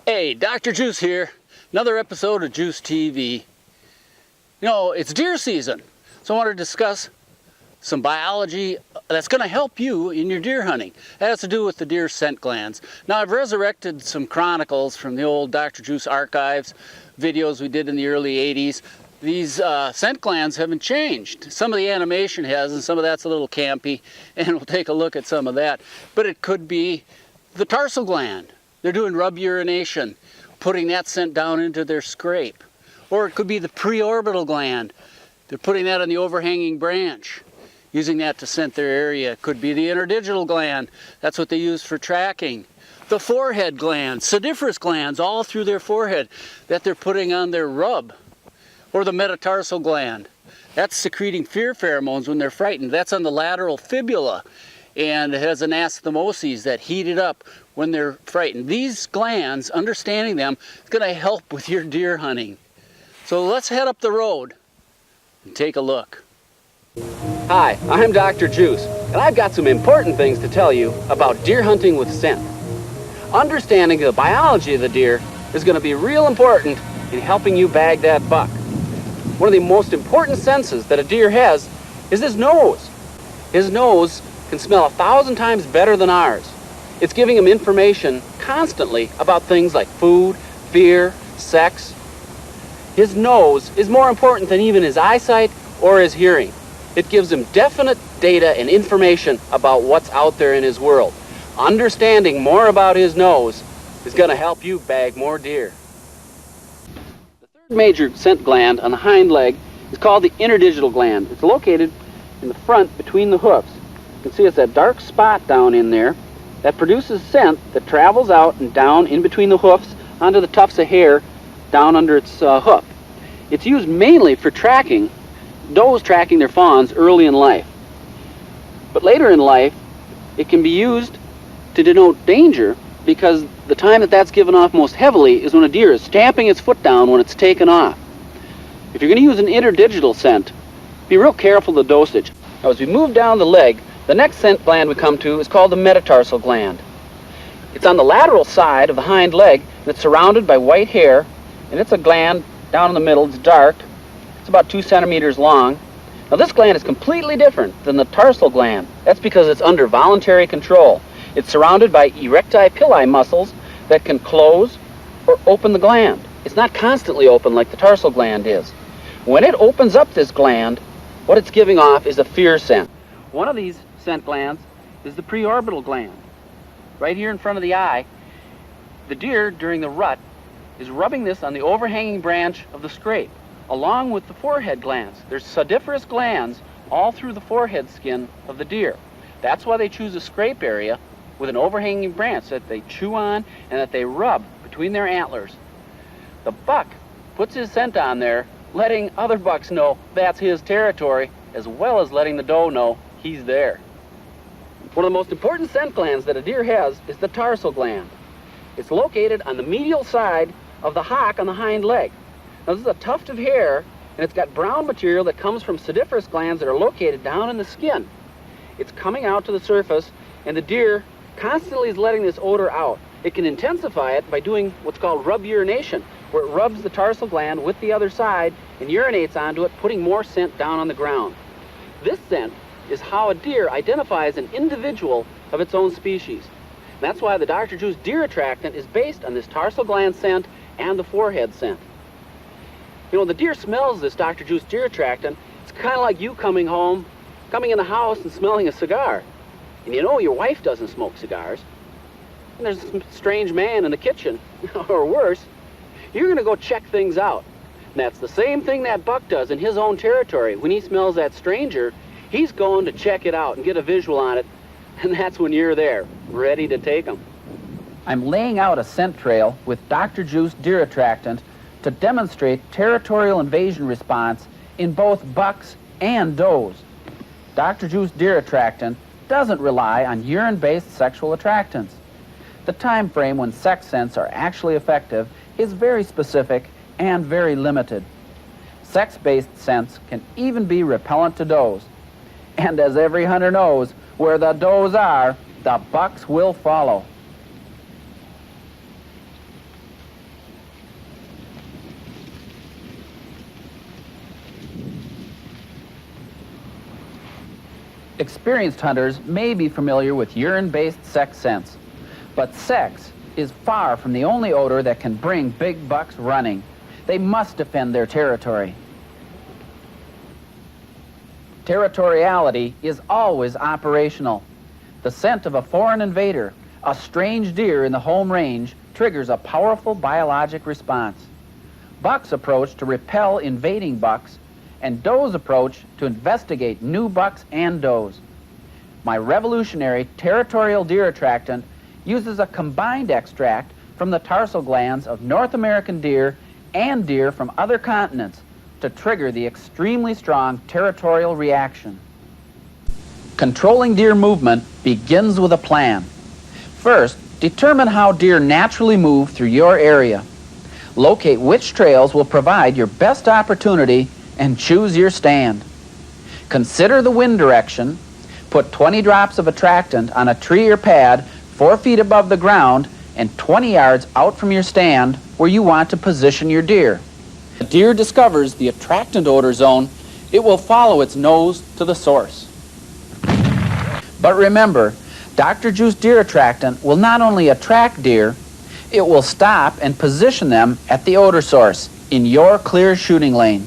Hey, Dr. Juice here. Another episode of Juice TV. You know, it's deer season, so I want to discuss some biology that's going to help you in your deer hunting. That has to do with the deer scent glands. Now, I've resurrected some chronicles from the old Dr. Juice archives, videos we did in the early 80s. These scent glands haven't changed. Some of the animation has, and some of that's a little campy, and we'll take a look at some of that. But it could be the tarsal gland. They're doing rub urination, putting that scent down into their scrape. Or it could be the pre-orbital gland. They're putting that on the overhanging branch, using that to scent their area. It could be the interdigital gland. That's what they use for tracking. The forehead gland, sediferous glands all through their forehead that they're putting on their rub. Or the metatarsal gland. That's secreting fear pheromones when they're frightened. That's on the lateral fibula. And it has anastomoses that heat it up when they're frightened. These glands, understanding them, is going to help with your deer hunting. So let's head up the road and take a look. Hi, I'm Dr. Juice, and I've got some important things to tell you about deer hunting with scent. Understanding the biology of the deer is going to be real important in helping you bag that buck. One of the most important senses that a deer has is his nose. His nose can smell 1,000 times better than ours. It's giving him information constantly about things like food, fear, sex. His nose is more important than even his eyesight or his hearing. It gives him definite data and information about what's out there in his world. Understanding more about his nose is going to help you bag more deer. The third major scent gland on the hind leg is called the interdigital gland. It's located in the front between the hoofs. You can see it's that dark spot down in there that produces scent that travels out and down in between the hoofs onto the tufts of hair down under its hoof. It's used mainly for tracking, does tracking their fawns early in life. But later in life, it can be used to denote danger because the time that that's given off most heavily is when a deer is stamping its foot down when it's taken off. If you're going to use an interdigital scent, be real careful of the dosage. Now, as we move down the leg, the next scent gland we come to is called the metatarsal gland. It's on the lateral side of the hind leg, and it's surrounded by white hair, and it's a gland down in the middle. It's dark. It's about 2 centimeters long. Now, this gland is completely different than the tarsal gland. That's because it's under voluntary control. It's surrounded by erecti pili muscles that can close or open the gland. It's not constantly open like the tarsal gland is. When it opens up this gland, what it's giving off is a fear scent. One of these scent glands is the pre-orbital gland. Right here in front of the eye, the deer during the rut is rubbing this on the overhanging branch of the scrape, along with the forehead glands. There's sediferous glands all through the forehead skin of the deer. That's why they choose a scrape area with an overhanging branch that they chew on and that they rub between their antlers. The buck puts his scent on there, letting other bucks know that's his territory, as well as letting the doe know he's there. One of the most important scent glands that a deer has is the tarsal gland. It's located on the medial side of the hock on the hind leg. Now, this is a tuft of hair, and it's got brown material that comes from sediferous glands that are located down in the skin. It's coming out to the surface, and the deer constantly is letting this odor out. It can intensify it by doing what's called rub urination, where it rubs the tarsal gland with the other side and urinates onto it, putting more scent down on the ground. This scent is how a deer identifies an individual of its own species. And that's why the Dr. Juice deer attractant is based on this tarsal gland scent and the forehead scent. You know, the deer smells this Dr. Juice deer attractant. It's kind of like you coming in the house and smelling a cigar. And you know your wife doesn't smoke cigars. And there's some strange man in the kitchen, or worse, you're going to go check things out. And that's the same thing that buck does in his own territory. When he smells that stranger, he's going to check it out and get a visual on it, and that's when you're there, ready to take him. I'm laying out a scent trail with Dr. Juice deer attractant to demonstrate territorial invasion response in both bucks and does. Dr. Juice deer attractant doesn't rely on urine-based sexual attractants. The time frame when sex scents are actually effective is very specific and very limited. Sex-based scents can even be repellent to does. And as every hunter knows, where the does are, the bucks will follow. Experienced hunters may be familiar with urine-based sex scents, but sex is far from the only odor that can bring big bucks running. They must defend their territory. Territoriality is always operational. The scent of a foreign invader, a strange deer in the home range, triggers a powerful biologic response. Bucks approach to repel invading bucks, and does approach to investigate new bucks and does. My revolutionary territorial deer attractant uses a combined extract from the tarsal glands of North American deer and deer from other continents to trigger the extremely strong territorial reaction. Controlling deer movement begins with a plan. First, determine how deer naturally move through your area. Locate which trails will provide your best opportunity and choose your stand. Consider the wind direction. Put 20 drops of attractant on a tree or pad 4 feet above the ground and 20 yards out from your stand where you want to position your deer. If the deer discovers the attractant odor zone, it will follow its nose to the source. But remember, Dr. Juice Deer Attractant will not only attract deer, it will stop and position them at the odor source in your clear shooting lane.